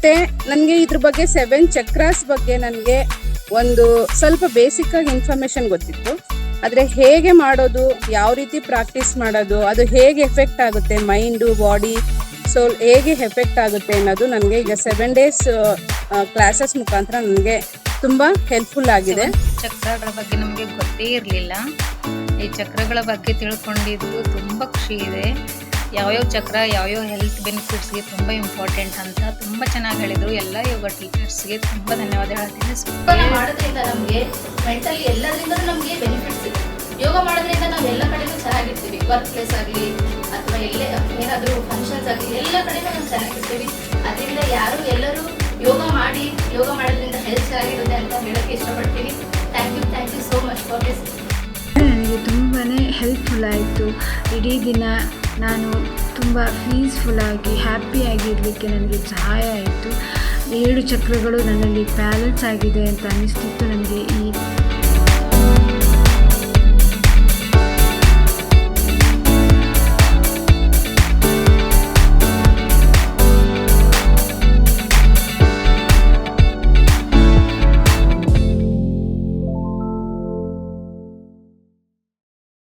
ಮತ್ತು ನನಗೆ ಇದ್ರ ಬಗ್ಗೆ 7 ಚಕ್ರಾಸ್ ಬಗ್ಗೆ ನನಗೆ ಒಂದು ಸ್ವಲ್ಪ ಬೇಸಿಕ್ ಆಗಿ ಇನ್ಫಾರ್ಮೇಶನ್ ಗೊತ್ತಿತ್ತು. ಆದರೆ ಹೇಗೆ ಮಾಡೋದು, ಯಾವ ರೀತಿ ಪ್ರಾಕ್ಟೀಸ್ ಮಾಡೋದು, ಅದು ಹೇಗೆ ಎಫೆಕ್ಟ್ ಆಗುತ್ತೆ ಮೈಂಡು, ಬಾಡಿ, ಸೋಲ್ ಹೇಗೆ ಎಫೆಕ್ಟ್ ಆಗುತ್ತೆ ಅನ್ನೋದು ನನಗೆ ಈಗ 7 ಡೇಸ್ ಕ್ಲಾಸಸ್ ಮುಖಾಂತರ ನನಗೆ ತುಂಬ ಹೆಲ್ಪ್ಫುಲ್ ಆಗಿದೆ. ಚಕ್ರಗಳ ಬಗ್ಗೆ ನಮಗೆ ಗೊತ್ತೇ ಇರಲಿಲ್ಲ. ಈ ಚಕ್ರಗಳ ಬಗ್ಗೆ ತಿಳ್ಕೊಂಡಿದ್ದು ತುಂಬ ಖುಷಿ ಇದೆ. ಯಾವ್ಯಾವ ಚಕ್ರ ಯಾವ್ಯಾವ ಹೆಲ್ತ್ ಬೆನಿಫಿಟ್ಸ್ಗೆ ತುಂಬ ಇಂಪಾರ್ಟೆಂಟ್ ಅಂತ ತುಂಬ ಚೆನ್ನಾಗಿ ಹೇಳಿದರು. ಎಲ್ಲ ಯೋಗ ಟೀಚರ್ಸ್ಗೆ ತುಂಬ ಧನ್ಯವಾದ ಹೇಳ್ತೀನಿ. ಯೋಗ ಮಾಡೋದ್ರಿಂದ ನಮಗೆ ಮೆಂಟಲಿ ಎಲ್ಲದರಿಂದ ನಮಗೆ ಬೆನಿಫಿಟ್ಸ್ ಇದೆ. ಯೋಗ ಮಾಡೋದ್ರಿಂದ ನಾವು ಎಲ್ಲ ಕಡೆನೂ ಚೆನ್ನಾಗಿರ್ತೀವಿ. ವರ್ಕ್ ಪ್ಲೇಸ್ ಆಗಲಿ ಅಥವಾ ಎಲ್ಲೇ ಏನಾದರೂ ಫಂಕ್ಷನ್ಸ್ ಆಗಲಿ ಎಲ್ಲ ಕಡೆನೂ ನಾವು ಚೆನ್ನಾಗಿರ್ತೀವಿ. ಅದರಿಂದ ಎಲ್ಲರೂ ಯೋಗ ಮಾಡೋದ್ರಿಂದ ಹೆಲ್ತ್ ಚೆನ್ನಾಗಿರುತ್ತೆ ಅಂತ ಹೇಳೋಕ್ಕೆ ಇಷ್ಟಪಡ್ತೀನಿ. Thank you so much for this. ನನಗೆ ತುಂಬಾ ಹೆಲ್ಪ್ಫುಲ್ ಆಯಿತು. ಇಡೀ ದಿನ ನಾನು ತುಂಬ ಪೀಸ್ಫುಲ್ಲಾಗಿ ಹ್ಯಾಪಿಯಾಗಿರಲಿಕ್ಕೆ ನನಗೆ ಸಹಾಯ ಆಯಿತು. 7 ಚಕ್ರಗಳು ನನ್ನಲ್ಲಿ ಬ್ಯಾಲೆನ್ಸ್ ಆಗಿದೆ ಅಂತ ಅನ್ನಿಸ್ತಿತ್ತು ನನಗೆ ಈ